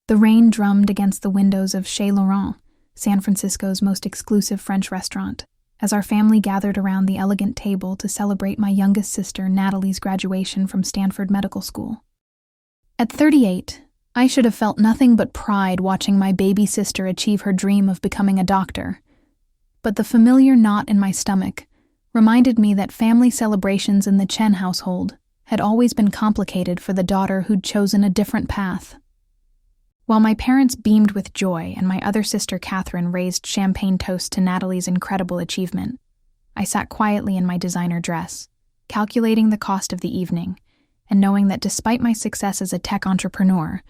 The rain drummed against the windows of Chez Laurent, San Francisco's most exclusive French restaurant, as our family gathered around the elegant table to celebrate my youngest sister Natalie's graduation from Stanford Medical School. At 38, I should have felt nothing but pride watching my baby sister achieve her dream of becoming a doctor. But the familiar knot in my stomach reminded me that family celebrations in the Chen household had always been complicated for the daughter who'd chosen a different path. While my parents beamed with joy and my other sister Catherine raised champagne toasts to Natalie's incredible achievement, I sat quietly in my designer dress, calculating the cost of the evening, and knowing that despite my success as a tech entrepreneur,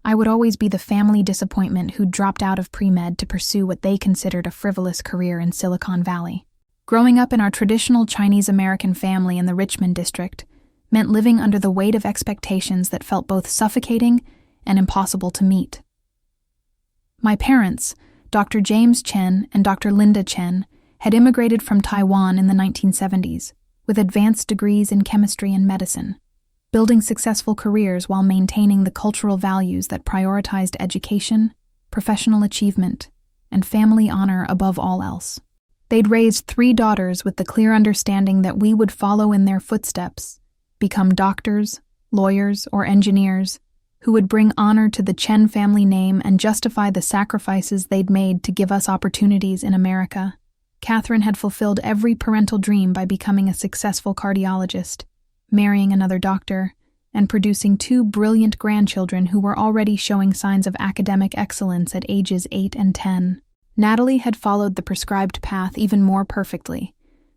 I would always be the family disappointment who dropped out of pre-med to pursue what they considered a frivolous career in Silicon Valley. Growing up in our traditional Chinese-American family in the Richmond district meant living under the weight of expectations that felt both suffocating and impossible to meet. My parents, Dr. James Chen and Dr. Linda Chen, had immigrated from Taiwan in the 1970s, with advanced degrees in chemistry and medicine, building successful careers while maintaining the cultural values that prioritized education, professional achievement, and family honor above all else. They'd raised 3 daughters with the clear understanding that we would follow in their footsteps, become doctors, lawyers, or engineers, who would bring honor to the Chen family name and justify the sacrifices they'd made to give us opportunities in America. Catherine had fulfilled every parental dream by becoming a successful cardiologist, marrying another doctor, and producing 2 brilliant grandchildren who were already showing signs of academic excellence at ages 8 and 10. Natalie had followed the prescribed path even more perfectly,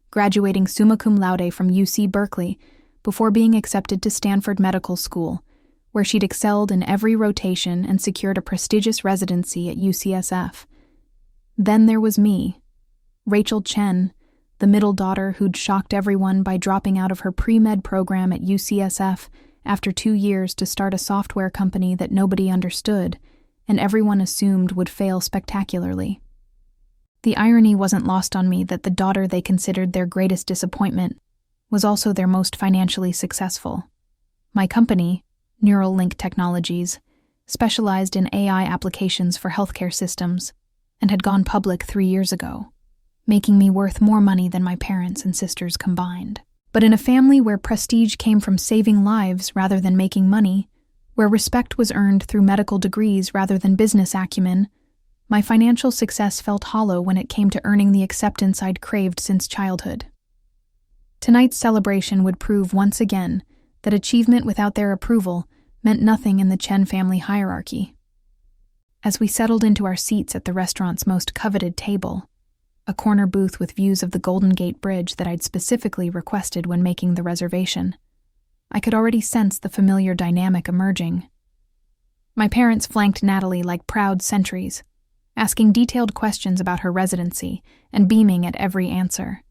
graduating summa cum laude from UC Berkeley before being accepted to Stanford Medical School, where she'd excelled in every rotation and secured a prestigious residency at UCSF. Then there was me, Rachel Chen, the middle daughter who'd shocked everyone by dropping out of her pre-med program at UCSF after 2 years to start a software company that nobody understood and everyone assumed would fail spectacularly. The irony wasn't lost on me that the daughter they considered their greatest disappointment was also their most financially successful. My company, Neuralink Technologies, specialized in AI applications for healthcare systems, and had gone public 3 years ago, making me worth more money than my parents and sisters combined. But in a family where prestige came from saving lives rather than making money, where respect was earned through medical degrees rather than business acumen, my financial success felt hollow when it came to earning the acceptance I'd craved since childhood. Tonight's celebration would prove once again that achievement without their approval meant nothing in the Chen family hierarchy. As we settled into our seats at the restaurant's most coveted table, a corner booth with views of the Golden Gate Bridge that I'd specifically requested when making the reservation, I could already sense the familiar dynamic emerging. My parents flanked Natalie like proud sentries, asking detailed questions about her residency and beaming at every answer.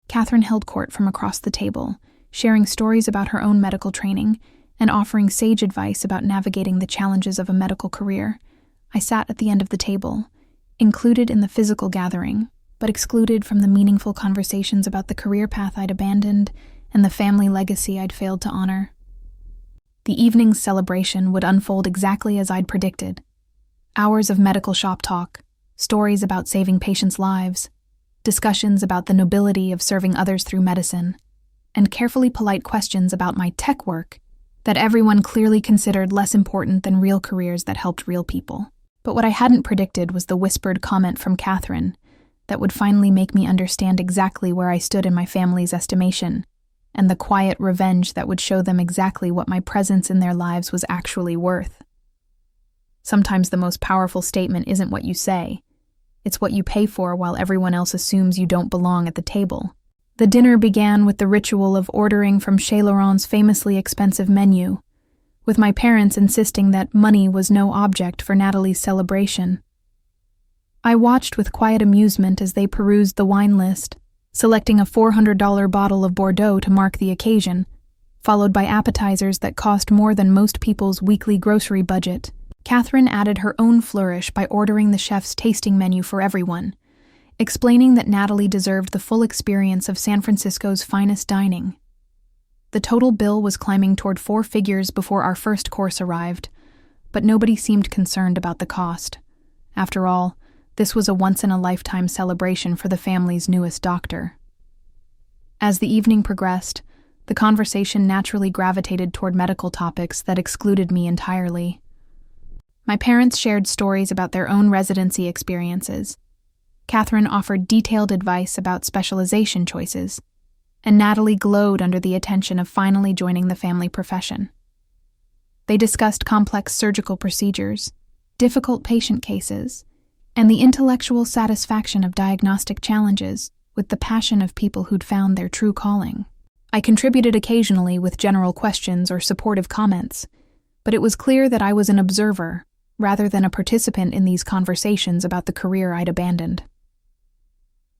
Catherine held court from across the table, sharing stories about her own medical training and offering sage advice about navigating the challenges of a medical career. I sat at the end of the table, included in the physical gathering, but excluded from the meaningful conversations about the career path I'd abandoned and the family legacy I'd failed to honor. The evening's celebration would unfold exactly as I'd predicted. Hours of medical shop talk, stories about saving patients' lives, discussions about the nobility of serving others through medicine, and carefully polite questions about my tech work that everyone clearly considered less important than real careers that helped real people. But what I hadn't predicted was the whispered comment from Catherine that would finally make me understand exactly where I stood in my family's estimation, and the quiet revenge that would show them exactly what my presence in their lives was actually worth. Sometimes the most powerful statement isn't what you say, it's what you pay for while everyone else assumes you don't belong at the table. The dinner began with the ritual of ordering from Chez Laurent's famously expensive menu, with my parents insisting that money was no object for Natalie's celebration. I watched with quiet amusement as they perused the wine list, selecting a $400 bottle of Bordeaux to mark the occasion, followed by appetizers that cost more than most people's weekly grocery budget. Catherine added her own flourish by ordering the chef's tasting menu for everyone, explaining that Natalie deserved the full experience of San Francisco's finest dining. The total bill was climbing toward 4 figures before our first course arrived, but nobody seemed concerned about the cost. After all, this was a once-in-a-lifetime celebration for the family's newest doctor. As the evening progressed, the conversation naturally gravitated toward medical topics that excluded me entirely. My parents shared stories about their own residency experiences. Catherine offered detailed advice about specialization choices, and Natalie glowed under the attention of finally joining the family profession. They discussed complex surgical procedures, difficult patient cases, and the intellectual satisfaction of diagnostic challenges with the passion of people who'd found their true calling. I contributed occasionally with general questions or supportive comments, but it was clear that I was an observer rather than a participant in these conversations about the career I'd abandoned.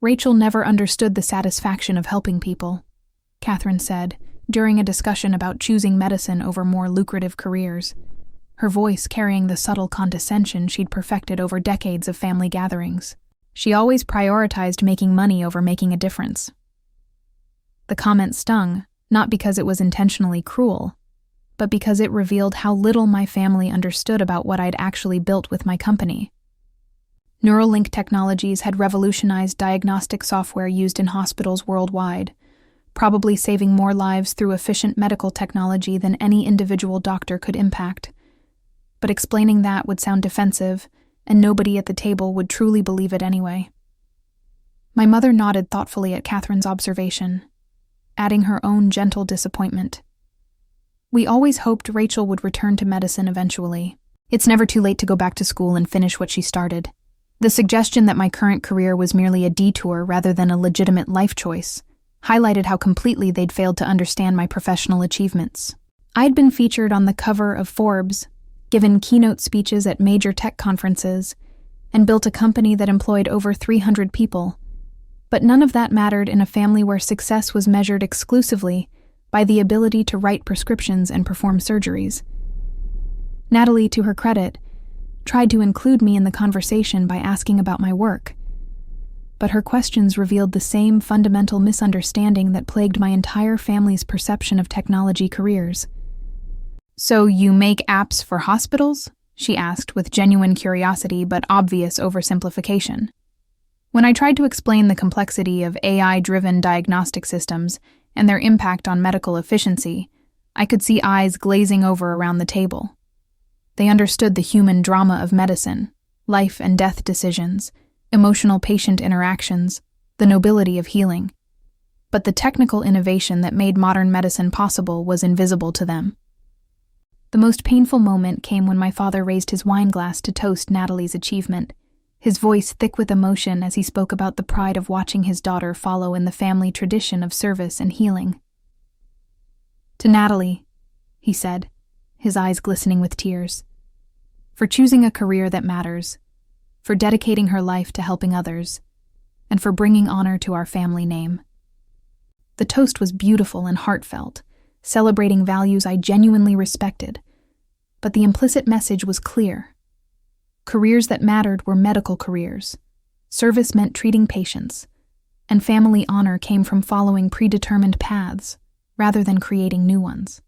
Rachel never understood the satisfaction of helping people, Catherine said, during a discussion about choosing medicine over more lucrative careers, her voice carrying the subtle condescension she'd perfected over decades of family gatherings. She always prioritized making money over making a difference. The comment stung, not because it was intentionally cruel, but because it revealed how little my family understood about what I'd actually built with my company. Neuralink Technologies had revolutionized diagnostic software used in hospitals worldwide, probably saving more lives through efficient medical technology than any individual doctor could impact. But explaining that would sound defensive, and nobody at the table would truly believe it anyway. My mother nodded thoughtfully at Catherine's observation, adding her own gentle disappointment. We always hoped Rachel would return to medicine eventually. It's never too late to go back to school and finish what she started. The suggestion that my current career was merely a detour rather than a legitimate life choice highlighted how completely they'd failed to understand my professional achievements. I'd been featured on the cover of Forbes, given keynote speeches at major tech conferences, and built a company that employed over 300 people. But none of that mattered in a family where success was measured exclusively by the ability to write prescriptions and perform surgeries. Natalie, to her credit, tried to include me in the conversation by asking about my work, but her questions revealed the same fundamental misunderstanding that plagued my entire family's perception of technology careers. "So you make apps for hospitals?" she asked with genuine curiosity but obvious oversimplification. When I tried to explain the complexity of AI-driven diagnostic systems and their impact on medical efficiency, I could see eyes glazing over around the table. They understood the human drama of medicine, life and death decisions, emotional patient interactions, the nobility of healing. But the technical innovation that made modern medicine possible was invisible to them. The most painful moment came when my father raised his wine glass to toast Natalie's achievement, his voice thick with emotion as he spoke about the pride of watching his daughter follow in the family tradition of service and healing. "To Natalie," he said, his eyes glistening with tears, "for choosing a career that matters, for dedicating her life to helping others, and for bringing honor to our family name." The toast was beautiful and heartfelt, celebrating values I genuinely respected, but the implicit message was clear. Careers that mattered were medical careers, service meant treating patients, and family honor came from following predetermined paths rather than creating new ones.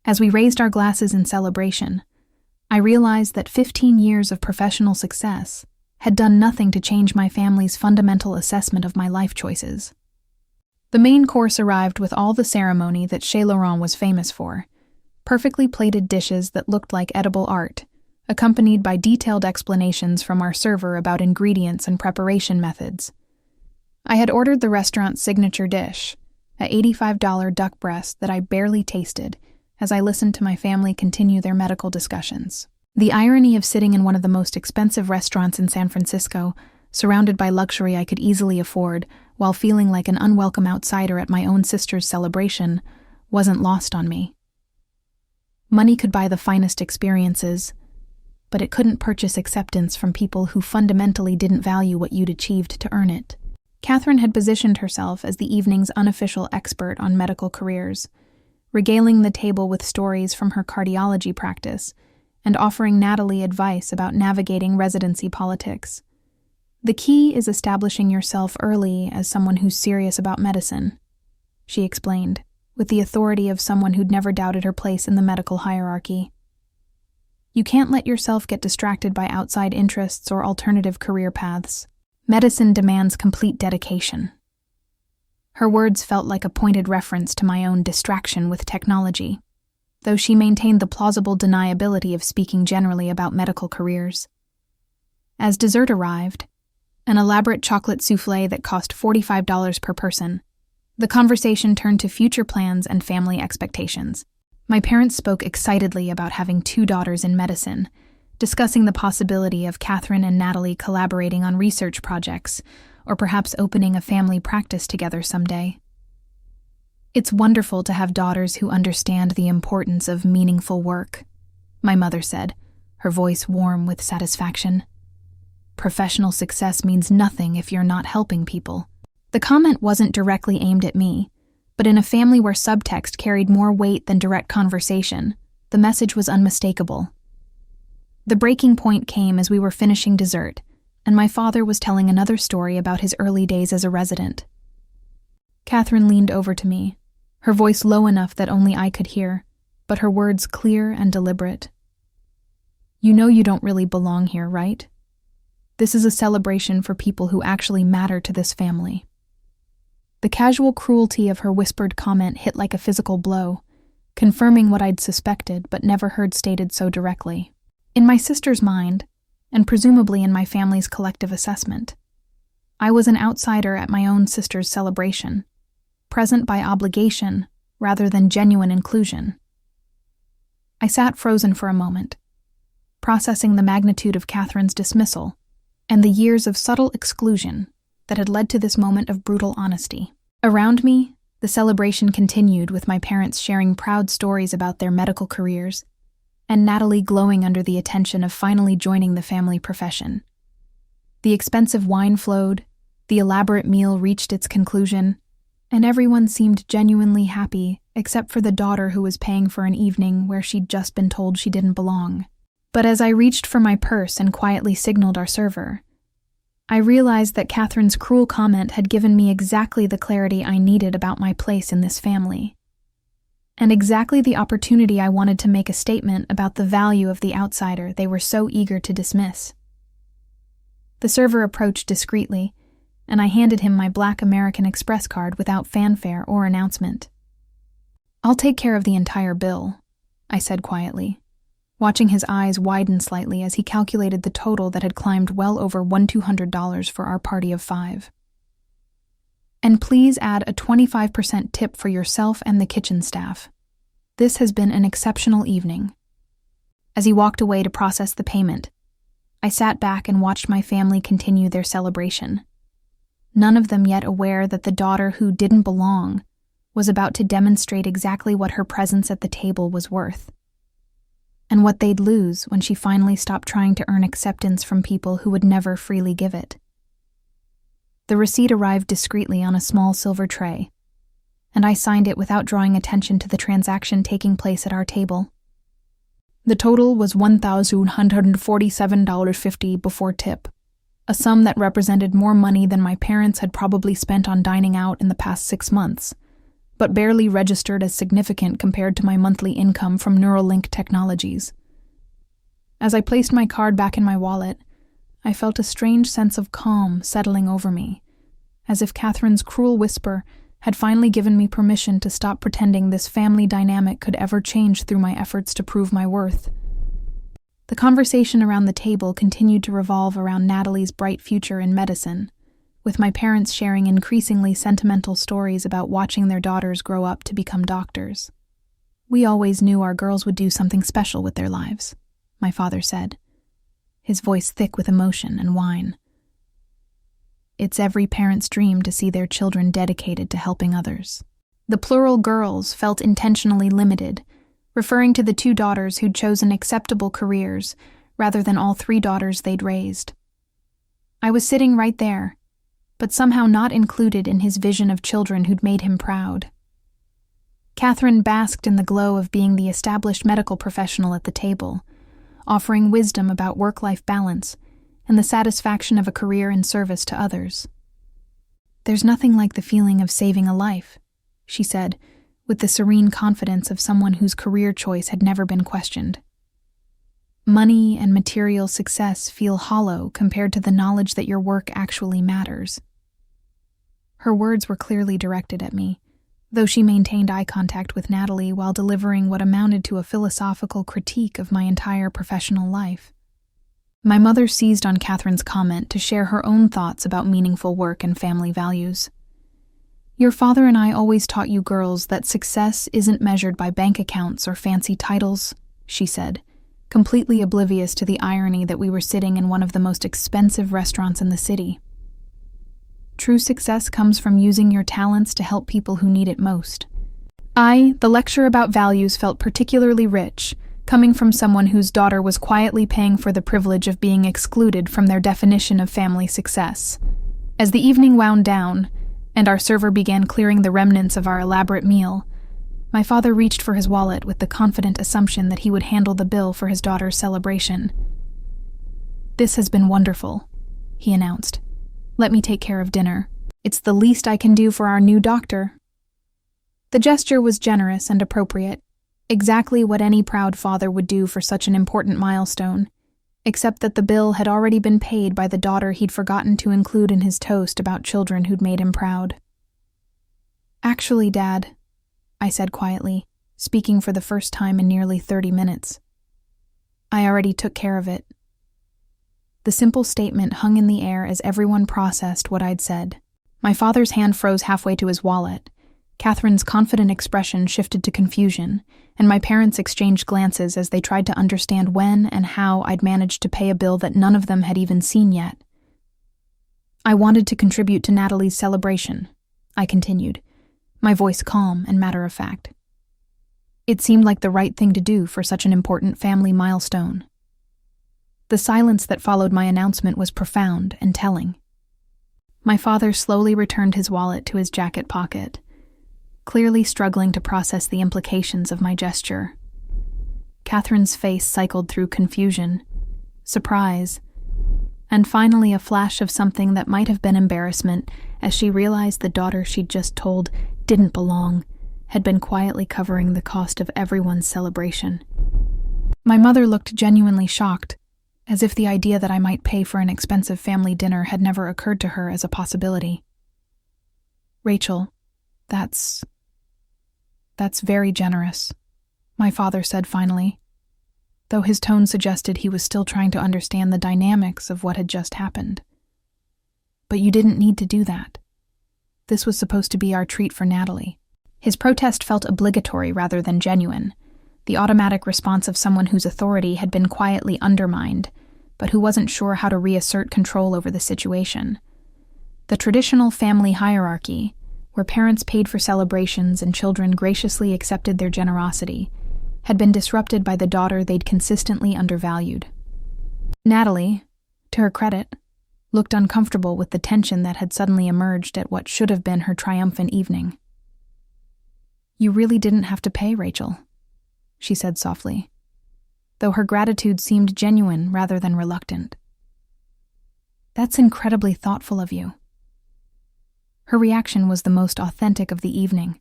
As we raised our glasses in celebration, I realized that 15 years of professional success had done nothing to change my family's fundamental assessment of my life choices. The main course arrived with all the ceremony that Chez Laurent was famous for, perfectly plated dishes that looked like edible art, accompanied by detailed explanations from our server about ingredients and preparation methods. I had ordered the restaurant's signature dish, a $85 duck breast that I barely tasted, as I listened to my family continue their medical discussions. The irony of sitting in one of the most expensive restaurants in San Francisco, surrounded by luxury I could easily afford, while feeling like an unwelcome outsider at my own sister's celebration, wasn't lost on me. Money could buy the finest experiences, but it couldn't purchase acceptance from people who fundamentally didn't value what you'd achieved to earn it. Catherine had positioned herself as the evening's unofficial expert on medical careers, regaling the table with stories from her cardiology practice and offering Natalie advice about navigating residency politics. "The key is establishing yourself early as someone who's serious about medicine," she explained, with the authority of someone who'd never doubted her place in the medical hierarchy. You can't let yourself get distracted by outside interests or alternative career paths. Medicine demands complete dedication." Her words felt like a pointed reference to my own distraction with technology, though she maintained the plausible deniability of speaking generally about medical careers. As dessert arrived, an elaborate chocolate soufflé that cost $45 per person, the conversation turned to future plans and family expectations. My parents spoke excitedly about having 2 daughters in medicine, discussing the possibility of Catherine and Natalie collaborating on research projects, or perhaps opening a family practice together someday. "It's wonderful to have daughters who understand the importance of meaningful work," my mother said, her voice warm with satisfaction. "Professional success means nothing if you're not helping people." The comment wasn't directly aimed at me, but in a family where subtext carried more weight than direct conversation, the message was unmistakable. The breaking point came as we were finishing dessert, and my father was telling another story about his early days as a resident. Catherine leaned over to me, her voice low enough that only I could hear, but her words clear and deliberate. "You know you don't really belong here, right? This is a celebration for people who actually matter to this family." The casual cruelty of her whispered comment hit like a physical blow, confirming what I'd suspected but never heard stated so directly. In my sister's mind, and presumably in my family's collective assessment, I was an outsider at my own sister's celebration, present by obligation rather than genuine inclusion. I sat frozen for a moment, processing the magnitude of Catherine's dismissal and the years of subtle exclusion that had led to this moment of brutal honesty. Around me, the celebration continued with my parents sharing proud stories about their medical careers, and Natalie glowing under the attention of finally joining the family profession. The expensive wine flowed, the elaborate meal reached its conclusion, and everyone seemed genuinely happy except for the daughter who was paying for an evening where she'd just been told she didn't belong. But as I reached for my purse and quietly signaled our server, I realized that Catherine's cruel comment had given me exactly the clarity I needed about my place in this family, and exactly the opportunity I wanted to make a statement about the value of the outsider they were so eager to dismiss. The server approached discreetly, and I handed him my Black American Express card without fanfare or announcement. "I'll take care of the entire bill," I said quietly, watching his eyes widen slightly as he calculated the total that had climbed well over $1,200 for our party of 5. "And please add a 25% tip for yourself and the kitchen staff. This has been an exceptional evening." As he walked away to process the payment, I sat back and watched my family continue their celebration, none of them yet aware that the daughter who didn't belong was about to demonstrate exactly what her presence at the table was worth, and what they'd lose when she finally stopped trying to earn acceptance from people who would never freely give it. The receipt arrived discreetly on a small silver tray, and I signed it without drawing attention to the transaction taking place at our table. The total was $1,147.50 before tip, a sum that represented more money than my parents had probably spent on dining out in the past 6 months, but barely registered as significant compared to my monthly income from Neuralink Technologies. As I placed my card back in my wallet, I felt a strange sense of calm settling over me, as if Catherine's cruel whisper had finally given me permission to stop pretending this family dynamic could ever change through my efforts to prove my worth. The conversation around the table continued to revolve around Natalie's bright future in medicine, with my parents sharing increasingly sentimental stories about watching their daughters grow up to become doctors. "We always knew our girls would do something special with their lives," my father said, his voice thick with emotion and wine. "It's every parent's dream to see their children dedicated to helping others." The plural girls felt intentionally limited, referring to the 2 daughters who'd chosen acceptable careers rather than all 3 daughters they'd raised. I was sitting right there, but somehow not included in his vision of children who'd made him proud. Catherine basked in the glow of being the established medical professional at the table, offering wisdom about work-life balance and the satisfaction of a career in service to others. "There's nothing like the feeling of saving a life," she said, with the serene confidence of someone whose career choice had never been questioned. Money and material success feel hollow compared to the knowledge that your work actually matters. Her words were clearly directed at me, though she maintained eye contact with Natalie while delivering what amounted to a philosophical critique of my entire professional life. My mother seized on Catherine's comment to share her own thoughts about meaningful work and family values. "Your father and I always taught you girls that success isn't measured by bank accounts or fancy titles," she said, completely oblivious to the irony that we were sitting in one of the most expensive restaurants in the city. "True success comes from using your talents to help people who need it most." The lecture about values felt particularly rich, coming from someone whose daughter was quietly paying for the privilege of being excluded from their definition of family success. As the evening wound down, and our server began clearing the remnants of our elaborate meal, my father reached for his wallet with the confident assumption that he would handle the bill for his daughter's celebration. "This has been wonderful," he announced. "Let me take care of dinner. It's the least I can do for our new doctor." The gesture was generous and appropriate, exactly what any proud father would do for such an important milestone, except that the bill had already been paid by the daughter he'd forgotten to include in his toast about children who'd made him proud. "Actually, Dad," I said quietly, speaking for the first time in nearly 30 minutes, "I already took care of it." The simple statement hung in the air as everyone processed what I'd said. My father's hand froze halfway to his wallet. Catherine's confident expression shifted to confusion, and my parents exchanged glances as they tried to understand when and how I'd managed to pay a bill that none of them had even seen yet. "I wanted to contribute to Natalie's celebration," I continued, my voice calm and matter-of-fact. "It seemed like the right thing to do for such an important family milestone." The silence that followed my announcement was profound and telling. My father slowly returned his wallet to his jacket pocket, clearly struggling to process the implications of my gesture. Catherine's face cycled through confusion, surprise, and finally a flash of something that might have been embarrassment as she realized the daughter she'd just told didn't belong had been quietly covering the cost of everyone's celebration. My mother looked genuinely shocked, as if the idea that I might pay for an expensive family dinner had never occurred to her as a possibility. "Rachel, that's very generous," my father said finally, though his tone suggested he was still trying to understand the dynamics of what had just happened. "But you didn't need to do that. This was supposed to be our treat for Natalie." His protest felt obligatory rather than genuine, the automatic response of someone whose authority had been quietly undermined, but who wasn't sure how to reassert control over the situation. The traditional family hierarchy, where parents paid for celebrations and children graciously accepted their generosity, had been disrupted by the daughter they'd consistently undervalued. Natalie, to her credit, looked uncomfortable with the tension that had suddenly emerged at what should have been her triumphant evening. "You really didn't have to pay, Rachel," she said softly, though her gratitude seemed genuine rather than reluctant. "That's incredibly thoughtful of you." Her reaction was the most authentic of the evening,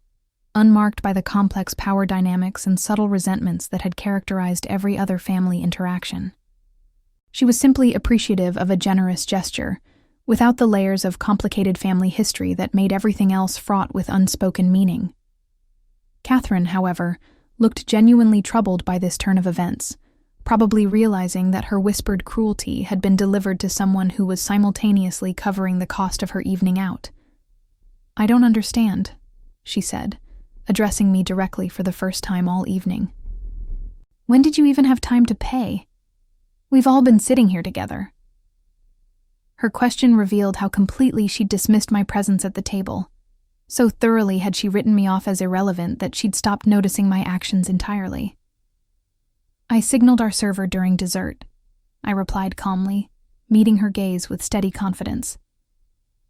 unmarked by the complex power dynamics and subtle resentments that had characterized every other family interaction. She was simply appreciative of a generous gesture, without the layers of complicated family history that made everything else fraught with unspoken meaning. Catherine, however, looked genuinely troubled by this turn of events, probably realizing that her whispered cruelty had been delivered to someone who was simultaneously covering the cost of her evening out. "I don't understand," she said, addressing me directly for the first time all evening. "When did you even have time to pay? We've all been sitting here together." Her question revealed how completely she'd dismissed my presence at the table. So thoroughly had she written me off as irrelevant that she'd stopped noticing my actions entirely. "I signaled our server during dessert," I replied calmly, meeting her gaze with steady confidence.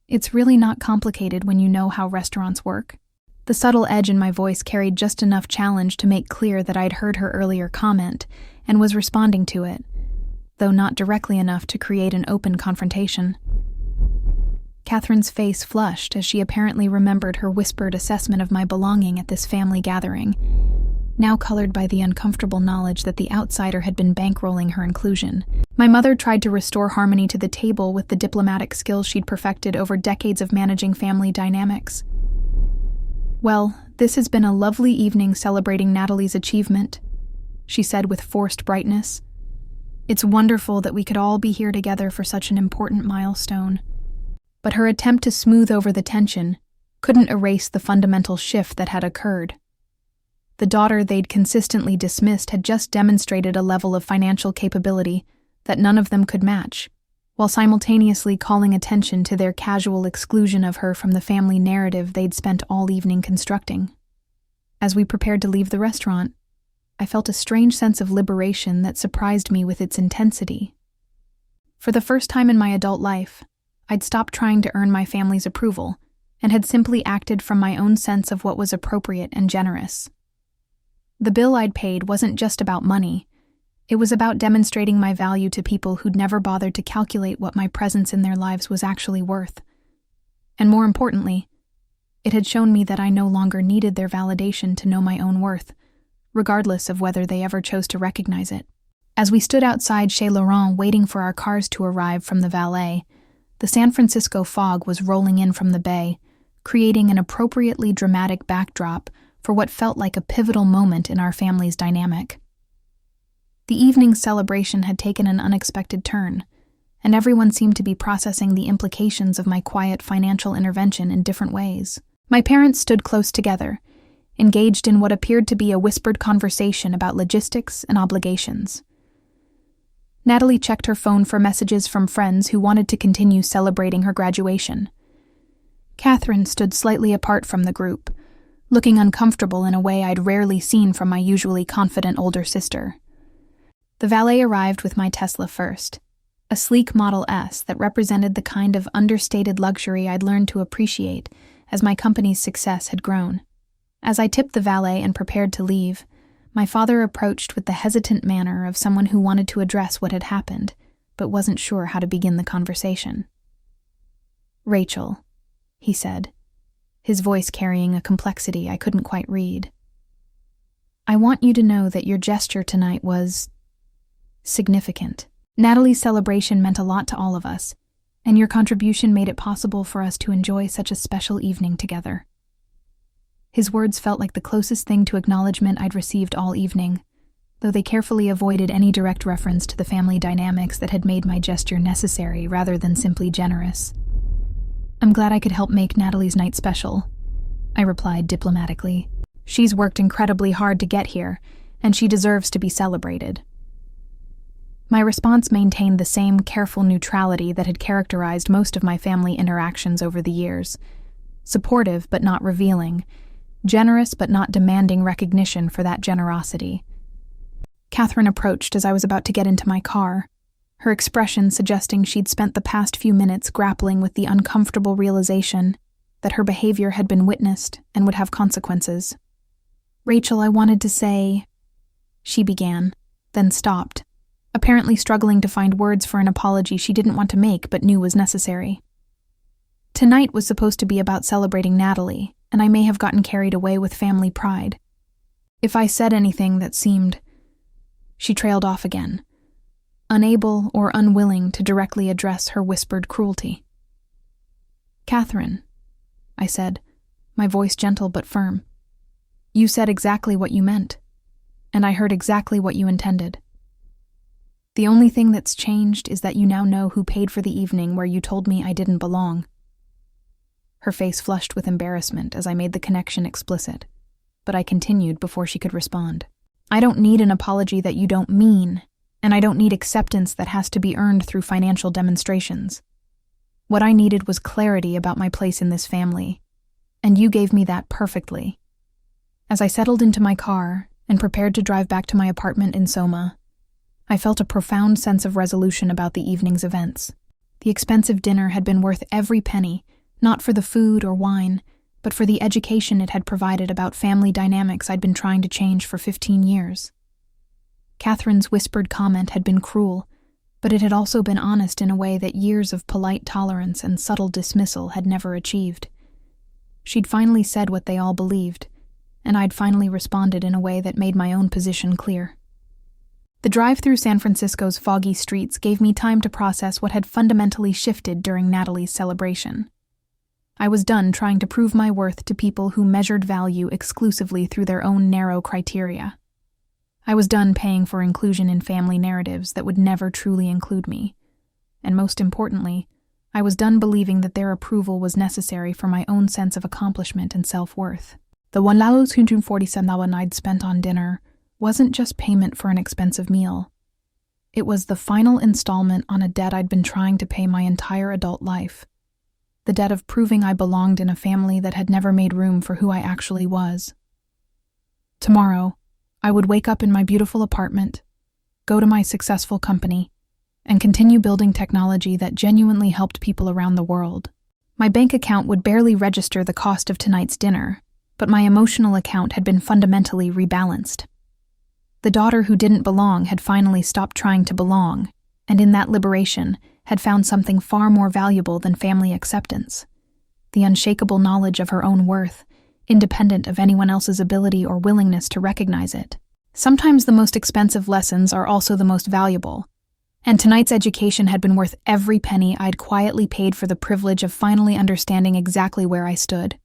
"It's really not complicated when you know how restaurants work." The subtle edge in my voice carried just enough challenge to make clear that I'd heard her earlier comment and was responding to it, though not directly enough to create an open confrontation. Catherine's face flushed as she apparently remembered her whispered assessment of my belonging at this family gathering. now colored by the uncomfortable knowledge that the outsider had been bankrolling her inclusion. My mother tried to restore harmony to the table with the diplomatic skills she'd perfected over decades of managing family dynamics. "Well, this has been a lovely evening celebrating Natalie's achievement," she said with forced brightness. "It's wonderful that we could all be here together for such an important milestone." But her attempt to smooth over the tension couldn't erase the fundamental shift that had occurred. The daughter they'd consistently dismissed had just demonstrated a level of financial capability that none of them could match, while simultaneously calling attention to their casual exclusion of her from the family narrative they'd spent all evening constructing. As we prepared to leave the restaurant, I felt a strange sense of liberation that surprised me with its intensity. For the first time in my adult life, I'd stopped trying to earn my family's approval and had simply acted from my own sense of what was appropriate and generous. The bill I'd paid wasn't just about money. It was about demonstrating my value to people who'd never bothered to calculate what my presence in their lives was actually worth. And more importantly, it had shown me that I no longer needed their validation to know my own worth, regardless of whether they ever chose to recognize it. As we stood outside Chez Laurent waiting for our cars to arrive from the valet, the San Francisco fog was rolling in from the bay, creating an appropriately dramatic backdrop for what felt like a pivotal moment in our family's dynamic. The evening's celebration had taken an unexpected turn, and everyone seemed to be processing the implications of my quiet financial intervention in different ways. My parents stood close together, engaged in what appeared to be a whispered conversation about logistics and obligations. Natalie checked her phone for messages from friends who wanted to continue celebrating her graduation. Catherine stood slightly apart from the group, looking uncomfortable in a way I'd rarely seen from my usually confident older sister. The valet arrived with my Tesla first, a sleek Model S that represented the kind of understated luxury I'd learned to appreciate as my company's success had grown. As I tipped the valet and prepared to leave, my father approached with the hesitant manner of someone who wanted to address what had happened, but wasn't sure how to begin the conversation. "Rachel," he said, his voice carrying a complexity I couldn't quite read. "I want you to know that your gesture tonight was significant. Natalie's celebration meant a lot to all of us, and your contribution made it possible for us to enjoy such a special evening together." His words felt like the closest thing to acknowledgement I'd received all evening, though they carefully avoided any direct reference to the family dynamics that had made my gesture necessary rather than simply generous. "I'm glad I could help make Natalie's night special," I replied diplomatically. "She's worked incredibly hard to get here, and she deserves to be celebrated." My response maintained the same careful neutrality that had characterized most of my family interactions over the years. Supportive but not revealing, generous but not demanding recognition for that generosity. Catherine approached as I was about to get into my car, her expression suggesting she'd spent the past few minutes grappling with the uncomfortable realization that her behavior had been witnessed and would have consequences. "Rachel, I wanted to say," she began, then stopped, apparently struggling to find words for an apology she didn't want to make but knew was necessary. Tonight was supposed to be about celebrating Natalie, and I may have gotten carried away with family pride. If I said anything that seemed... She trailed off again, unable or unwilling to directly address her whispered cruelty. "Catherine," I said, my voice gentle but firm, "you said exactly what you meant, and I heard exactly what you intended. The only thing that's changed is that you now know who paid for the evening where you told me I didn't belong." Her face flushed with embarrassment as I made the connection explicit, but I continued before she could respond. "I don't need an apology that you don't mean, and I don't need acceptance that has to be earned through financial demonstrations. What I needed was clarity about my place in this family, and you gave me that perfectly." As I settled into my car and prepared to drive back to my apartment in Soma, I felt a profound sense of resolution about the evening's events. The expensive dinner had been worth every penny, not for the food or wine, but for the education it had provided about family dynamics I'd been trying to change for 15 years. Catherine's whispered comment had been cruel, but it had also been honest in a way that years of polite tolerance and subtle dismissal had never achieved. She'd finally said what they all believed, and I'd finally responded in a way that made my own position clear. The drive through San Francisco's foggy streets gave me time to process what had fundamentally shifted during Natalie's celebration. I was done trying to prove my worth to people who measured value exclusively through their own narrow criteria. I was done paying for inclusion in family narratives that would never truly include me. And most importantly, I was done believing that their approval was necessary for my own sense of accomplishment and self-worth. The $147 I'd spent on dinner wasn't just payment for an expensive meal. It was the final installment on a debt I'd been trying to pay my entire adult life. The debt of proving I belonged in a family that had never made room for who I actually was. Tomorrow, I would wake up in my beautiful apartment, go to my successful company, and continue building technology that genuinely helped people around the world. My bank account would barely register the cost of tonight's dinner, but my emotional account had been fundamentally rebalanced. The daughter who didn't belong had finally stopped trying to belong, and in that liberation had found something far more valuable than family acceptance: the unshakable knowledge of her own worth, independent of anyone else's ability or willingness to recognize it. Sometimes the most expensive lessons are also the most valuable, and tonight's education had been worth every penny I'd quietly paid for the privilege of finally understanding exactly where I stood.